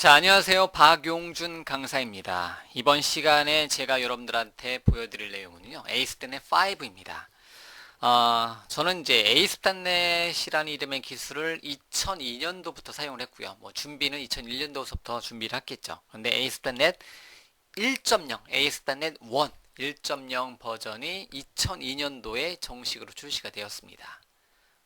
자, 안녕하세요. 박용준 강사입니다. 이번 시간에 제가 여러분들한테 보여드릴 내용은요, 에이스단넷 5입니다. 저는 이제 에이스단넷이라는 이름의 기술을 2002년도부터 사용을 했고요. 뭐 준비는 2001년도부터 준비를 했겠죠. 근데 에이스단넷 1.0, 에이스단넷 1, 1.0 버전이 2002년도에 정식으로 출시가 되었습니다.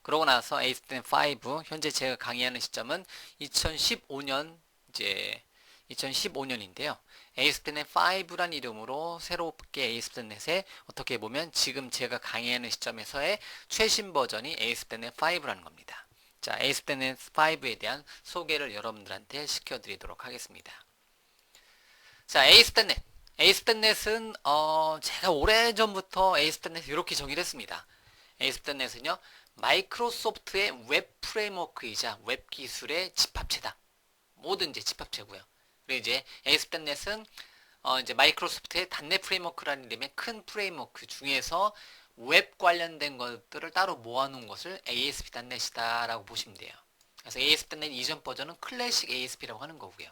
그러고 나서 에이스단넷 5, 현재 제가 강의하는 시점은 2015년 이제 2015년인데요. 에이스단넷 5란 이름으로 새롭게 에이스단넷에 어떻게 보면 지금 제가 강의하는 시점에서의 최신 버전이 에이스단넷 5라는 겁니다. 자, 에이스단넷 5에 대한 소개를 여러분들한테 시켜드리도록 하겠습니다. 자, 에이스단넷. 에이스단넷은 제가 오래전부터 에이스단넷 이렇게 정의를 했습니다. 에이스단넷은요, 마이크로소프트의 웹 프레임워크이자 웹 기술의 집합체다. 모든 이제 집합체고요. 그리고 이제 ASP.NET은 이제 마이크로소프트의 .NET 프레임워크라는 이름의 큰 프레임워크 중에서 웹 관련된 것들을 따로 모아놓은 것을 ASP.NET이다라고 보시면 돼요. 그래서 ASP.NET 이전 버전은 클래식 ASP라고 하는 거고요.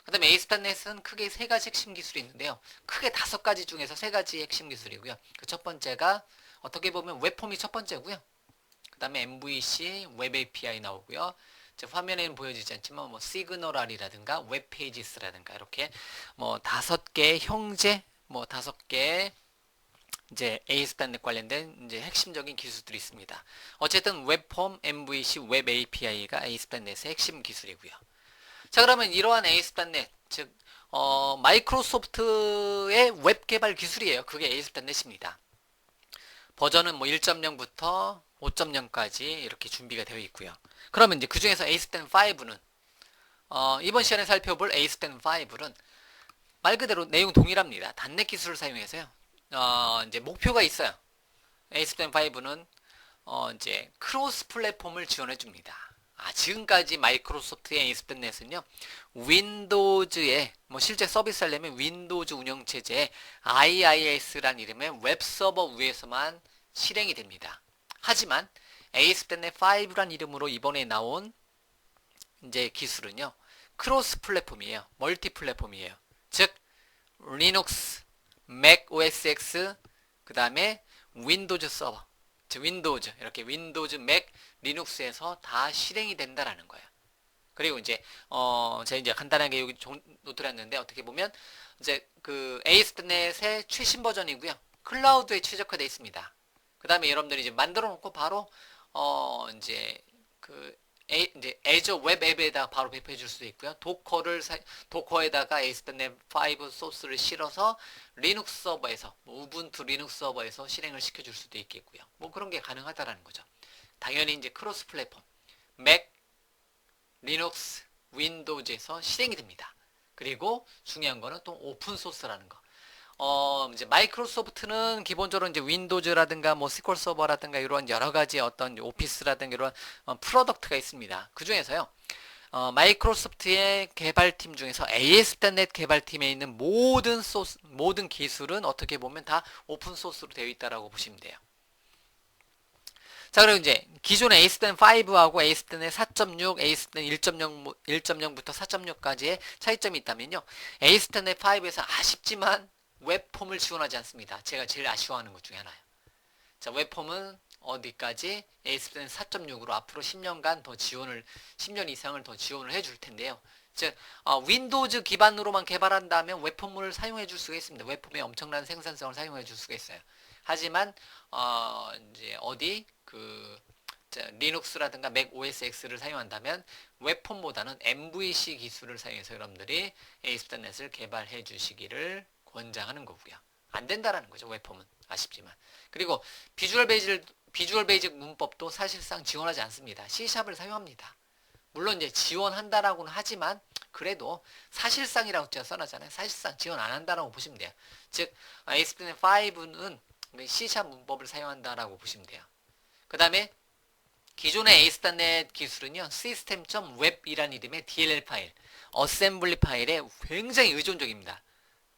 그 다음에 ASP.NET은 크게 세 가지 핵심 기술이 있는데요. 크게 5가지 중에서 세 가지 핵심 기술이고요. 그 첫 번째가 어떻게 보면 웹폼이 첫 번째고요. 그 다음에 MVC, 웹 API 나오고요. 화면에는 보여지지 않지만 뭐 시그널이라든가 웹페이지스라든가 이렇게 뭐 5개의 형제, 뭐 5개의 이제 ASP.NET 관련된 이제 핵심적인 기술들이 있습니다. 어쨌든 웹폼, MVC, 웹 API가 ASP.NET의 핵심 기술이고요. 자, 그러면 이러한 ASP.NET, 즉 마이크로소프트의 웹 개발 기술이에요. 그게 ASP.NET입니다. 버전은 뭐 1.0부터 5.0까지 이렇게 준비가 되어 있고요. 그러면 이제 그 중에서 ASP.NET 5는 이번 시간에 살펴볼 ASP.NET 5는 말 그대로 내용 동일합니다. 단넷 기술을 사용해서요. 이제 목표가 있어요. ASP.NET 5는 이제 크로스 플랫폼을 지원해 줍니다. 지금까지 마이크로소프트의 ASP.NET은요, 윈도우즈에, 뭐 실제 서비스 하려면 윈도우즈 운영체제에 IIS라는 이름의 웹서버 위에서만 실행이 됩니다. 하지만 ASP.NET 5란 이름으로 이번에 나온 이제 기술은요, 크로스 플랫폼이에요. 멀티 플랫폼이에요. 즉, 리눅스, 맥 OS X, 그 다음에 윈도우즈 서버, 즉 윈도우즈, 이렇게 윈도우즈, 맥, 리눅스에서 다 실행이 된다라는 거예요. 그리고 이제 제가 이제 간단하게 여기 노트를 했는데 어떻게 보면 이제 그 ASP.NET의 최신 버전이고요. 클라우드에 최적화되어 있습니다. 그 다음에 여러분들이 이제 만들어 놓고 바로 이제 그 이제 애저 웹 앱에다 바로 배포해 줄 수도 있고요. 도커에다가 ASP.NET 5 소스를 실어서 리눅스 서버에서 뭐 우분투 리눅스 서버에서 실행을 시켜 줄 수도 있겠고요. 뭐 그런 게 가능하다라는 거죠. 당연히 이제 크로스 플랫폼 맥, 리눅스, 윈도우즈에서 실행이 됩니다. 그리고 중요한 거는 또 오픈 소스라는 거. 이제 마이크로소프트는 기본적으로 이제 윈도우즈라든가 뭐 SQL 서버라든가 이런 여러 가지 어떤 오피스라든가 이런 프로덕트가 있습니다. 그 중에서요. 마이크로소프트의 개발팀 중에서 ASP.NET 개발팀에 있는 모든 기술은 어떻게 보면 다 오픈 소스로 되어 있다라고 보시면 돼요. 자, 그리고 이제 기존의 ASP.NET 5하고 ASP.NET 4.6, ASP.NET 1.0부터 4.6까지의 차이점이 있다면요. ASP.NET 5에서 아쉽지만 웹폼을 지원하지 않습니다. 제가 제일 아쉬워하는 것 중에 하나예요. 자, 웹폼은 어디까지? ASP.NET 4.6으로 앞으로 10년간 더 10년 이상을 더 지원을 해줄 텐데요. 즉, 윈도우즈 기반으로만 개발한다면 웹폼을 사용해 줄 수가 있습니다. 웹폼의 엄청난 생산성을 사용해 줄 수가 있어요. 하지만, 이제 리눅스라든가 맥 OS X를 사용한다면 웹폼보다는 MVC 기술을 사용해서 여러분들이 ASP.NET을 개발해 주시기를 권장하는 거고요. 안 된다라는 거죠. 웹폼은 아쉽지만. 그리고 비주얼 베이직 문법도 사실상 지원하지 않습니다. C샵을 사용합니다. 물론 이제 지원한다라고는 하지만 그래도 사실상이라고 제가 써놨잖아요. 사실상 지원 안 한다라고 보시면 돼요. 즉 ASP.NET 5는 C샵 문법을 사용한다라고 보시면 돼요. 그 다음에 기존의 ASP.NET 기술은요, system.web이라는 이름의 DLL 파일, 어셈블리 파일에 굉장히 의존적입니다.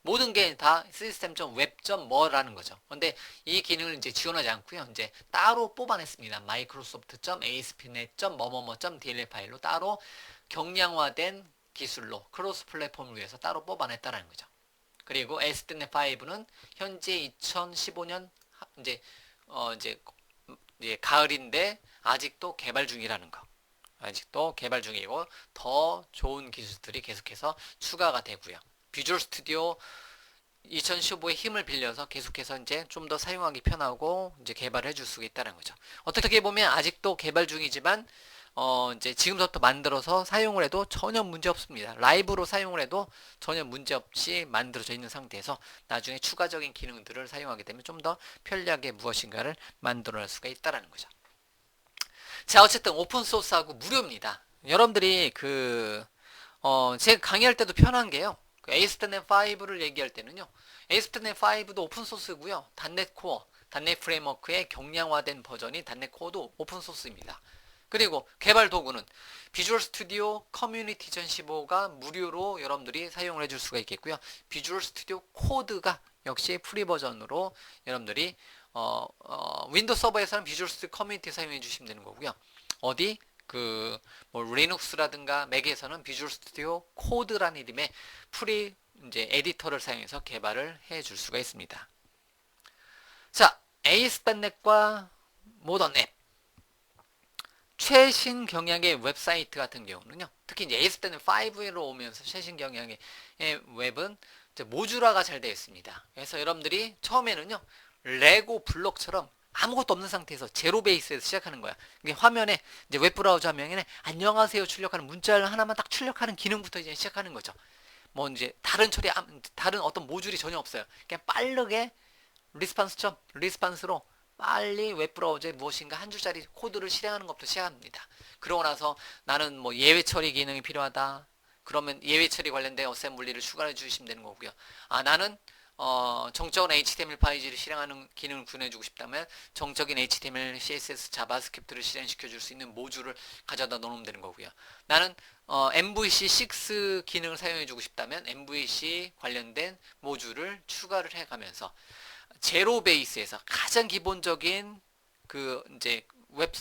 모든 게 다 system.web.뭐라는 거죠. 근데 이 기능을 이제 지원하지 않고요. 이제 따로 뽑아냈습니다. microsoft.asp.net.뭐뭐뭐.dll 파일로 따로 경량화된 기술로 크로스 플랫폼을 위해서 따로 뽑아냈다는 거죠. 그리고 ASP.NET 5는 현재 2015년 이제 이제 가을인데 아직도 개발 중이라는 거. 아직도 개발 중이고 더 좋은 기술들이 계속해서 추가가 되고요. 비주얼 스튜디오 2015의 힘을 빌려서 계속해서 이제 좀 더 사용하기 편하고 이제 개발해 줄 수 있다는 거죠. 어떻게 보면 아직도 개발 중이지만 이제 지금부터 만들어서 사용을 해도 전혀 문제 없습니다. 라이브로 사용을 해도 전혀 문제 없이 만들어져 있는 상태에서 나중에 추가적인 기능들을 사용하게 되면 좀 더 편리하게 무엇인가를 만들어낼 수가 있다는 거죠. 자, 어쨌든 오픈소스하고 무료입니다. 여러분들이 제가 강의할 때도 편한 게요. ASP.NET 5를 얘기할 때는요. ASP.NET 5도 오픈소스고요. .NET 코어, .NET 프레임워크의 경량화된 버전이 .NET 코어도 오픈소스입니다. 그리고 개발 도구는 비주얼 스튜디오 커뮤니티 전 15가 무료로 여러분들이 사용을 해줄 수가 있겠고요. 비주얼 스튜디오 코드가 역시 프리 버전으로 여러분들이 윈도우 서버에서는 비주얼 스튜디오 커뮤니티 사용해 주시면 되는 거고요. 어디 뭐 리눅스라든가 맥에서는 비주얼 스튜디오 코드라는 이름의 프리 이제 에디터를 사용해서 개발을 해 줄 수가 있습니다. 자, ASP.NET과 모던 앱 최신 경향의 웹사이트 같은 경우는요. 특히 이제 ASP.NET 5로 오면서 최신 경향의 웹은 이제 모듈화가 잘 되어 있습니다. 그래서 여러분들이 처음에는요. 레고 블록처럼 아무것도 없는 상태에서 제로 베이스에서 시작하는 거야. 이게 화면에 이제 웹브라우저 화면에 안녕하세요 출력하는 문자를 하나만 딱 출력하는 기능부터 이제 시작하는 거죠. 뭐 이제 다른 어떤 모듈이 전혀 없어요. 그냥 빠르게 리스판스로 빨리 웹브라우저에 무엇인가 한 줄짜리 코드를 실행하는 것부터 시작합니다. 그러고 나서 나는 뭐 예외 처리 기능이 필요하다. 그러면 예외 처리 관련된 어셈블리를 추가해 주시면 되는 거고요. 나는 정적인 HTML 파일을 실행하는 기능을 구현해주고 싶다면 정적인 HTML, CSS, 자바스크립트를 실행시켜 줄 수 있는 모듈을 가져다 넣으면 되는 거고요. 나는 MVC6 기능을 사용해주고 싶다면 MVC 관련된 모듈을 추가를 해가면서 제로 베이스에서 가장 기본적인 이제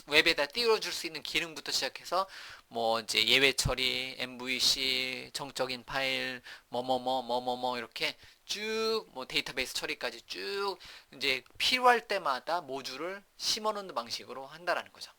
웹에다 띄워줄 수 있는 기능부터 시작해서 뭐 이제 예외 처리, MVC, 정적인 파일, 뭐뭐뭐 이렇게 쭉 뭐 데이터베이스 처리까지 쭉 이제 필요할 때마다 모듈을 심어놓는 방식으로 한다라는 거죠.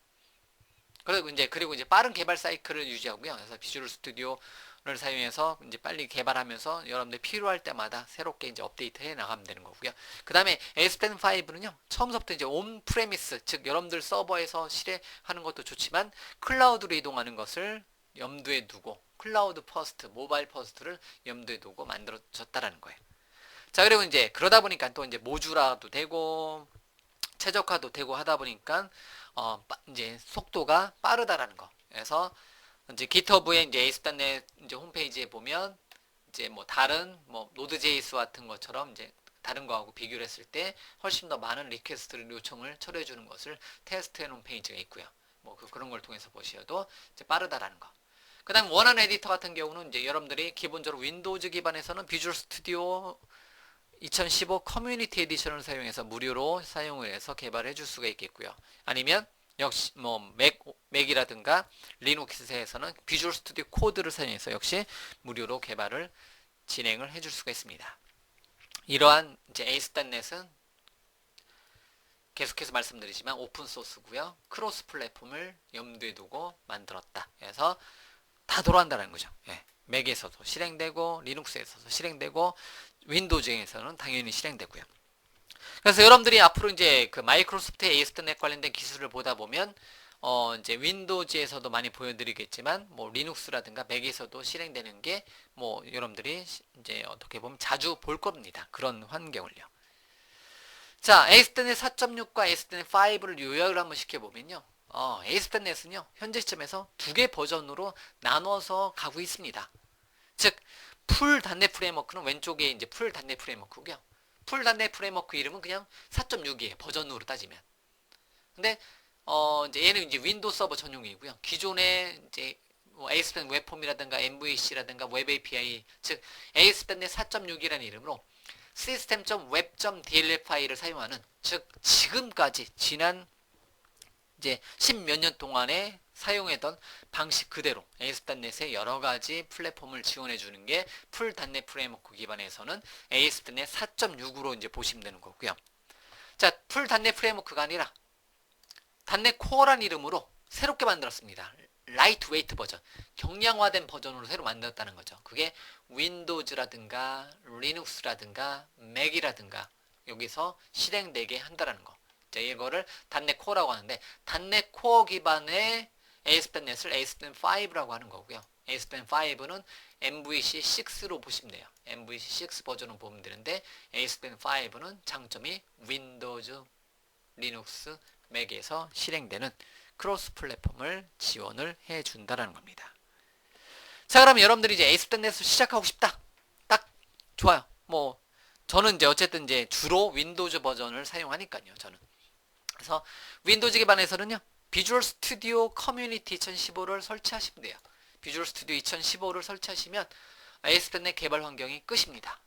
그리고 이제 빠른 개발 사이클을 유지하고요. 그래서 비주얼 스튜디오를 사용해서 이제 빨리 개발하면서 여러분들 필요할 때마다 새롭게 이제 업데이트 해 나가면 되는 거고요. 그 다음에 ASP.NET 5는요, 처음부터 이제 온 프레미스, 즉 여러분들 서버에서 실행하는 것도 좋지만 클라우드로 이동하는 것을 염두에 두고 클라우드 퍼스트, 모바일 퍼스트를 염두에 두고 만들어졌다라는 거예요. 자, 그리고 이제 그러다 보니까 또 이제 모듈화도 되고 최적화도 되고 하다 보니까 이제 속도가 빠르다라는 거. 그래서 이제 GitHub의 이제 ASP.NET 이제 홈페이지에 보면 이제 뭐 다른 뭐 노드.js 같은 것처럼 이제 다른 거하고 비교를 했을 때 훨씬 더 많은 리퀘스트를 요청을 처리해 주는 것을 테스트해 놓은 페이지가 있고요. 뭐 그런 걸 통해서 보셔도 이제 빠르다라는 거. 그다음 원하는 에디터 같은 경우는 이제 여러분들이 기본적으로 윈도우즈 기반에서는 비주얼 스튜디오 2015 커뮤니티 에디션을 사용해서 무료로 사용을 해서 개발해 줄 수가 있겠고요. 아니면 역시 뭐 맥이라든가 리눅스에서는 비주얼 스튜디오 코드를 사용해서 역시 무료로 개발을 진행을 해 줄 수가 있습니다. 이러한 이제 ASP.NET은 계속해서 말씀드리지만 오픈 소스고요. 크로스 플랫폼을 염두에 두고 만들었다. 그래서 다 돌아간다는 거죠. 예. 맥에서도 실행되고 리눅스에서도 실행되고 윈도우즈에서는 당연히 실행되고요. 그래서 여러분들이 앞으로 이제 마이크로소프트 ASP.NET 관련된 기술을 보다 보면 이제 윈도우즈에서도 많이 보여드리겠지만 뭐 리눅스라든가 맥에서도 실행되는 게 뭐 여러분들이 이제 어떻게 보면 자주 볼 겁니다. 그런 환경을요. 자, ASP.NET 4.6과 ASP.NET 5를 요약을 한번 시켜보면요. ASP.NET은요, 현재 시점에서 두 개 버전으로 나눠서 가고 있습니다. 즉, 풀 .NET 프레임워크는 왼쪽에 이제 풀 .NET 프레임워크고요. 풀 .NET 프레임워크 이름은 그냥 4.6이에요. 버전으로 따지면. 근데, 이제 얘는 이제 윈도우 서버 전용이고요. 기존의 이제 뭐 ASP.NET 웹폼이라든가 MVC라든가 웹 API, 즉, ASP.NET 4.6이라는 이름으로 system.web.dll 파일을 사용하는, 즉 지금까지 지난 이제 10몇 년 동안에 사용했던 방식 그대로 ASP.NET의 여러 가지 플랫폼을 지원해 주는 게 풀 .NET 프레임워크 기반에서는 ASP.NET 4.6으로 이제 보시면 되는 거고요. 자, 풀 .NET 프레임워크가 아니라 .NET 코어란 이름으로 새롭게 만들었습니다. 라이트 웨이트 버전, 경량화된 버전으로 새로 만들었다는 거죠. 그게 윈도우즈라든가 리눅스라든가 맥이라든가 여기서 실행되게 한다는 거. 이제 이거를 .NET 코어라고 하는데 .NET 코어 기반의 ASP.NET을 ASP.NET 5라고 하는 거고요. ASP.NET 5는 MVC 6로 보시면 돼요. MVC 6 버전으로 보면 되는데 ASP.NET 5는 장점이 윈도우즈, 리눅스, 맥에서 실행되는 크로스 플랫폼을 지원을 해준다는 겁니다. 자, 그럼 여러분들이 이제 ASP.NET을 시작하고 싶다. 딱 좋아요. 뭐 저는 이제 어쨌든 이제 주로 윈도우즈 버전을 사용하니까요. 저는. 그래서 윈도우즈 기반에서는요. 비주얼 스튜디오 커뮤니티 2015를 설치하시면 돼요. 비주얼 스튜디오 2015를 설치하시면 ASP.NET 개발 환경이 끝입니다.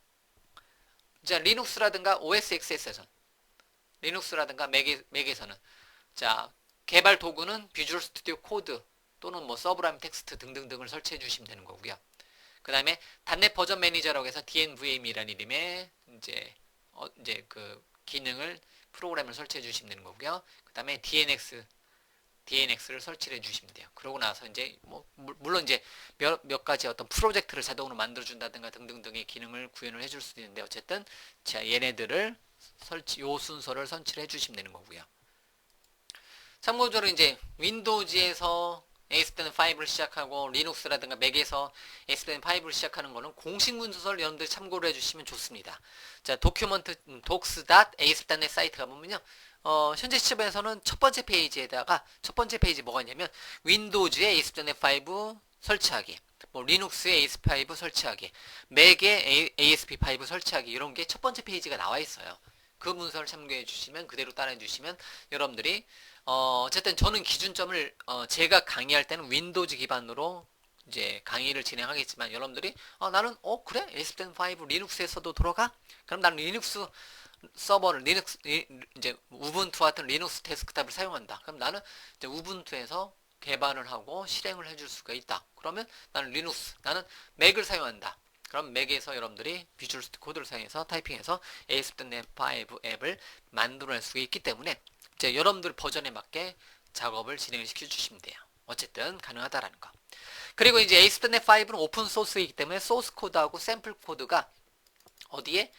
자, 리눅스라든가 OS X에서는 리눅스라든가 맥에서는 자, 개발 도구는 비주얼 스튜디오 코드 또는 뭐 서브라임 텍스트 등등등을 설치해 주시면 되는 거고요. 그 다음에 .NET 버전 매니저라고 해서 DNVM이라는 이름의 이제 그 기능을 프로그램을 설치해 주시면 되는 거고요. 그 다음에 DNX를 설치해 주시면 돼요. 그러고 나서 이제 뭐 물론 이제 몇 가지 어떤 프로젝트를 자동으로 만들어 준다든가 등등등의 기능을 구현을 해줄 수도 있는데 어쨌든 자, 얘네들을 요 순서를 선치를 해주시면 되는 거고요. 참고적으로 이제 윈도우즈에서 ASP.NET 5를 시작하고 리눅스라든가 맥에서 ASP.NET 5를 시작하는 거는 공식 문서를 여러분들 참고를 해주시면 좋습니다. 자, 도큐먼트 docs.asp.net 사이트가 보면요. 현재 시점에서는 첫 번째 페이지에다가 첫 번째 페이지 뭐가 있냐면 윈도우즈에 ASP.NET 5 설치하기, 뭐 리눅스에 ASP5 설치하기, 맥에 ASP5 설치하기 이런 게 첫 번째 페이지가 나와 있어요. 그 문서를 참고해 주시면 그대로 따라해 주시면 여러분들이 어쨌든 저는 기준점을 제가 강의할 때는 윈도우즈 기반으로 이제 강의를 진행하겠지만 여러분들이 나는 그래 ASP.NET 5 리눅스에서도 돌아가? 그럼 나는 리눅스 서버를 리눅스 이제 우분투 같은 리눅스 데스크탑을 사용한다. 그럼 나는 이제 우분투에서 개발을 하고 실행을 해줄 수가 있다. 그러면 나는 리눅스, 나는 맥을 사용한다. 그럼 맥에서 여러분들이 비주얼 스튜디오 코드를 사용해서 타이핑해서 ASP.NET 5 앱을 만들어낼 수가 있기 때문에 이제 여러분들 버전에 맞게 작업을 진행을 시켜주시면 돼요. 어쨌든 가능하다라는 거. 그리고 이제 ASP.NET 5는 오픈 소스이기 때문에 소스 코드하고 샘플 코드가 어디에?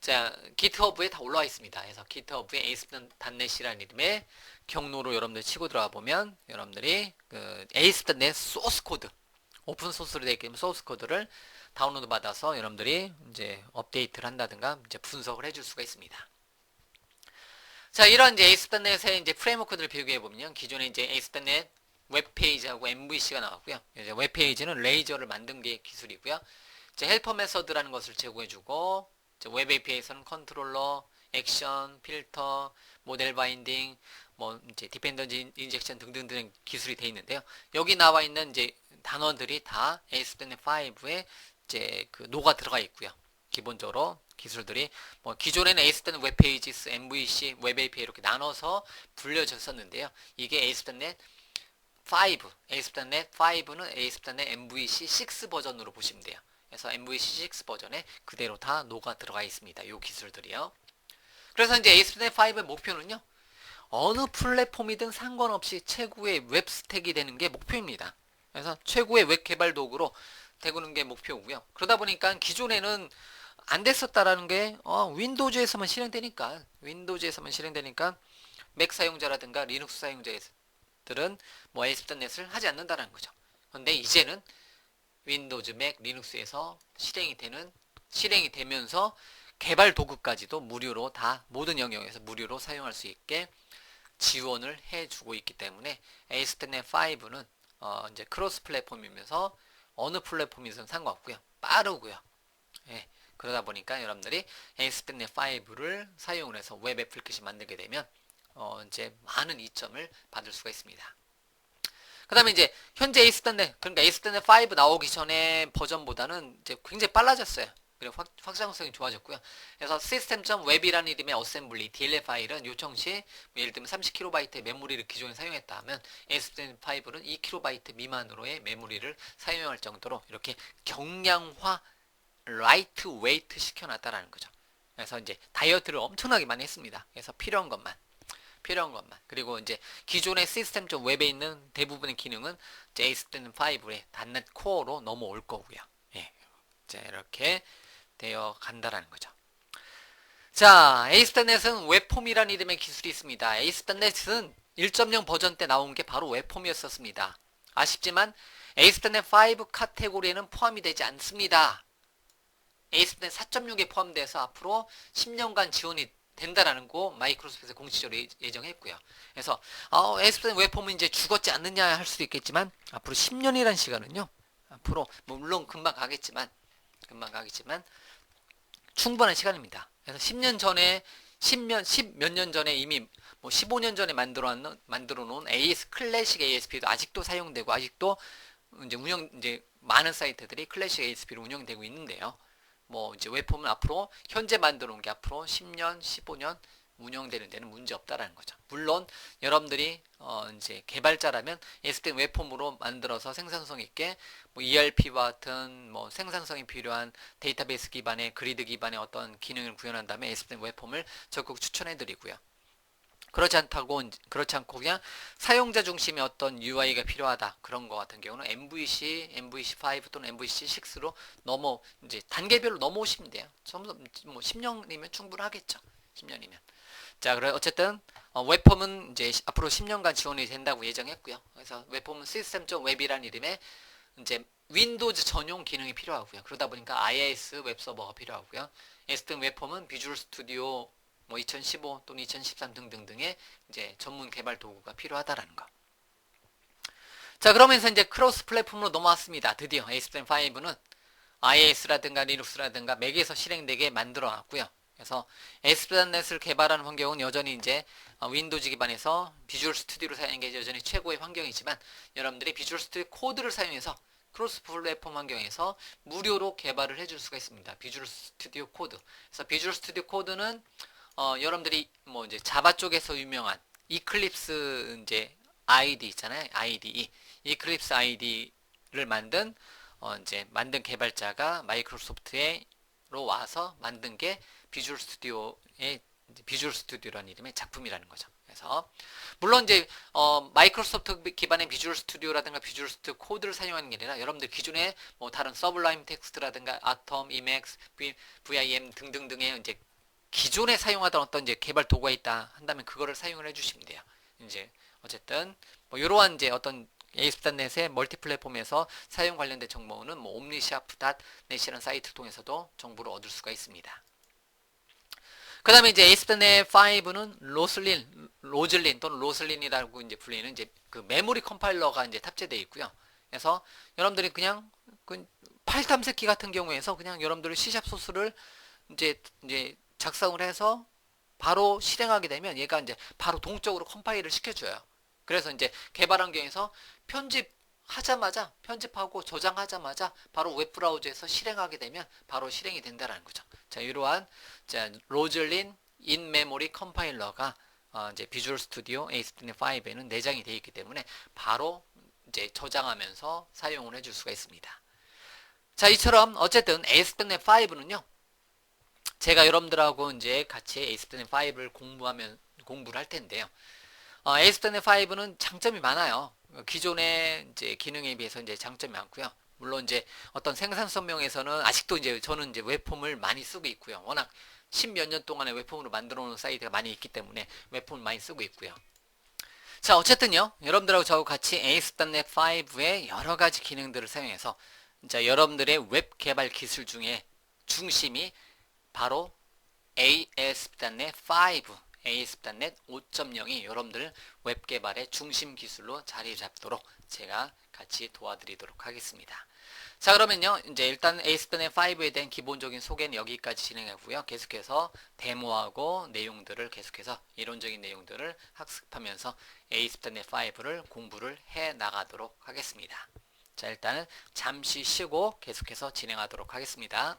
자, GitHub에 다 올라와 있습니다. 그래서 GitHub에 ASP.NET이라는 이름의 경로로 여러분들 치고 들어가 보면 여러분들이 그 ASP.NET 소스 코드 오픈 소스로 되어 있기 때문에 소스 코드를 다운로드 받아서 여러분들이 이제 업데이트를 한다든가 이제 분석을 해줄 수가 있습니다. 자, 이런 이제 ASP.NET의 이제 프레임워크들을 비교해 보면 기존에 이제 ASP.NET 웹페이지하고 MVC가 나왔고요. 이제 웹페이지는 레이저를 만든 게 기술이고요. 이제 헬퍼 메서드라는 것을 제공해주고 웹 API에서는 컨트롤러, 액션, 필터, 모델 바인딩, 뭐 이제 디펜던지 인젝션 등등등 기술이 되어 있는데요. 여기 나와 있는 이제 단어들이 다 ASP.NET 5에 이제 그 녹아 들어가 있고요. 기본적으로 기술들이 뭐 기존에는 ASP.NET 웹페이지스, MVC, 웹 API 이렇게 나눠서 불려졌었는데요. 이게 ASP.NET 5, ASP.NET 5는 ASP.NET MVC 6 버전으로 보시면 돼요. 그래서 MVC 6 버전에 그대로 다 녹아 들어가 있습니다. 이 기술들이요. 그래서 이제 ASP.NET 5의 목표는요. 어느 플랫폼이든 상관없이 최고의 웹 스택이 되는 게 목표입니다. 그래서 최고의 웹 개발 도구로 되는 게 목표고요. 그러다 보니까 기존에는 안 됐었다라는 게 윈도우즈에서만 실행되니까 맥 사용자라든가 리눅스 사용자들은 뭐 ASP.NET을 하지 않는다는 거죠. 그런데 이제는 윈도우즈, 맥, 리눅스에서 실행이 되면서 개발 도구까지도 무료로 다 모든 영역에서 무료로 사용할 수 있게 지원을 해주고 있기 때문에 ASP.NET 5는 이제 크로스 플랫폼이면서 어느 플랫폼이든 상관없고요. 빠르고요. 예, 그러다 보니까 여러분들이 ASP.NET 5를 사용을 해서 웹 애플리케이션 만들게 되면 이제 많은 이점을 받을 수가 있습니다. 그 다음에 이제 현재 ASP.NET 그러니까 ASP.NET 5 나오기 전에 버전보다는 이제 굉장히 빨라졌어요. 그리고 확장성이 좋아졌고요. 그래서 system.web이라는 이름의 어셈블리 DLL 파일은 요청 시 예를 들면 30kB의 메모리를 기존에 사용했다 하면 ASP.5는 2kB 미만으로의 메모리를 사용할 정도로 이렇게 경량화 라이트 웨이트 시켜놨다라는 거죠. 그래서 이제 다이어트를 엄청나게 많이 했습니다. 그래서 필요한 것만. 그리고 이제 기존의 시스템 좀 웹에 있는 대부분의 기능은 ASP.5의 단넷 코어로 넘어올 거고요. 예. 자, 이렇게 되어 간다라는 거죠. 자, ASP.NET은 웹폼이라는 이름의 기술이 있습니다. ASP.NET은 1.0 버전 때 나온 게 바로 웹폼이었었습니다. 아쉽지만 ASP.NET 5 카테고리에는 포함이 되지 않습니다. ASP.NET 4.6에 포함돼서 앞으로 10년간 지원이 된다라는 거 마이크로소프트에서 공식적으로 예정했고요. 그래서 ASP.NET 웹폼은 이제 죽었지 않느냐 할 수도 있겠지만 앞으로 10년이라는 시간은요. 앞으로 물론 금방 가겠지만 충분한 시간입니다. 그래서 10년 전에 10몇 년 전에 이미 15년 전에 만들어 놓은 클래식 ASP도 아직도 사용되고 아직도 이제 많은 사이트들이 클래식 ASP로 운영되고 있는데요. 이제 웹폼은 앞으로 현재 만들어 놓은 게 앞으로 10년, 15년 운영되는 데는 문제 없다라는 거죠. 물론 여러분들이 이제 개발자라면 ASP.NET 웹폼으로 만들어서 생산성 있게 ERP와 같은 생산성이 필요한 데이터베이스 기반의 그리드 기반의 어떤 기능을 구현한다면 ASP.NET 웹폼을 적극 추천해 드리고요. 그렇지 않고 그냥 사용자 중심의 어떤 UI가 필요하다. 그런 거 같은 경우는 MVC, MVC5 또는 MVC6로 이제 단계별로 넘어오시면 돼요. 전부 10년이면 충분하겠죠. 10년이면. 자, 그래 어쨌든 웹폼은 이제 앞으로 10년간 지원이 된다고 예정했고요. 그래서 웹폼은 시스템.웹이라는 이름의 이제 윈도우즈 전용 기능이 필요하고요. 그러다 보니까 IIS 웹서버가 필요하고요. ASP.NET 웹폼은 비주얼 스튜디오 2015 또는 2013 등등등의 이제 전문 개발 도구가 필요하다라는 거. 자, 그러면서 이제 크로스 플랫폼으로 넘어왔습니다. 드디어 ASP.NET 5는 iOS라든가 리눅스라든가 맥에서 실행되게 만들어 놨고요. 그래서 ASP.NET을 개발하는 환경은 여전히 이제 윈도우즈 기반에서 비주얼 스튜디오를 사용하는 게 여전히 최고의 환경이지만 여러분들이 비주얼 스튜디오 코드를 사용해서 크로스 플랫폼 환경에서 무료로 개발을 해줄 수가 있습니다. 비주얼 스튜디오 코드. 그래서 비주얼 스튜디오 코드는 여러분들이 이제 자바 쪽에서 유명한 이클립스 이제 IDE 있잖아요. IDE. 이클립스 IDE를 만든 개발자가 마이크로소프트로 와서 만든 게 비주얼 스튜디오라는 이름의 작품이라는 거죠. 그래서 물론 이제 마이크로소프트 기반의 비주얼 스튜디오라든가 비주얼 스튜디오 코드를 사용하는 게 아니라 여러분들 기존에 다른 서블라임 텍스트라든가 아톰, 이맥스, VIM 등등등의 이제 기존에 사용하던 어떤 이제 개발 도구가 있다 한다면 그거를 사용을 해주시면 돼요. 이제 어쨌든 이러한 이제 어떤 ASP.NET의 멀티 플랫폼에서 사용 관련된 정보는 omnisharp.net이라는 사이트를 통해서도 정보를 얻을 수가 있습니다. 그 다음에 이제 ASP.NET 5는 로즐린 또는 로슬린이라고 이제 불리는 이제 그 메모리 컴파일러가 이제 탑재되어 있고요. 그래서 여러분들이 그냥 파일 탐색기 같은 경우에서 그냥 여러분들이 C# 소스를 이제 작성을 해서 바로 실행하게 되면 얘가 이제 바로 동적으로 컴파일을 시켜줘요. 그래서 이제 개발 환경에서 편집하고 저장하자마자 바로 웹브라우저에서 실행하게 되면 바로 실행이 된다라는 거죠. 자, 이러한 로즐린 인메모리 컴파일러가 이제 비주얼 스튜디오 ASP.NET 5에는 내장이 되어 있기 때문에 바로 이제 저장하면서 사용을 해줄 수가 있습니다. 자, 이처럼 어쨌든 ASP.NET 5는요. 제가 여러분들하고 이제 같이 ASP.NET 5를 공부를 할 텐데요. ASP.NET 5는 장점이 많아요. 기존의 이제 기능에 비해서 이제 장점이 많고요. 물론 이제 어떤 생산성 면에서는 아직도 이제 저는 이제 웹폼을 많이 쓰고 있고요. 워낙 10몇 년 동안에 웹폼으로 만들어 놓은 사이트가 많이 있기 때문에 웹폼을 많이 쓰고 있고요. 자, 어쨌든요. 여러분들하고 저하고 같이 ASP.NET 5의 여러 가지 기능들을 사용해서 자, 여러분들의 웹 개발 기술 중에 중심이 바로 ASP.NET 5, ASP.NET 5.0이 여러분들 웹 개발의 중심 기술로 자리 잡도록 제가 같이 도와드리도록 하겠습니다. 자, 그러면요. 이제 일단 ASP.NET 5에 대한 기본적인 소개는 여기까지 진행하고요. 계속해서 데모하고 내용들을 계속해서 이론적인 내용들을 학습하면서 ASP.NET 5를 공부를 해 나가도록 하겠습니다. 자, 일단은 잠시 쉬고 계속해서 진행하도록 하겠습니다.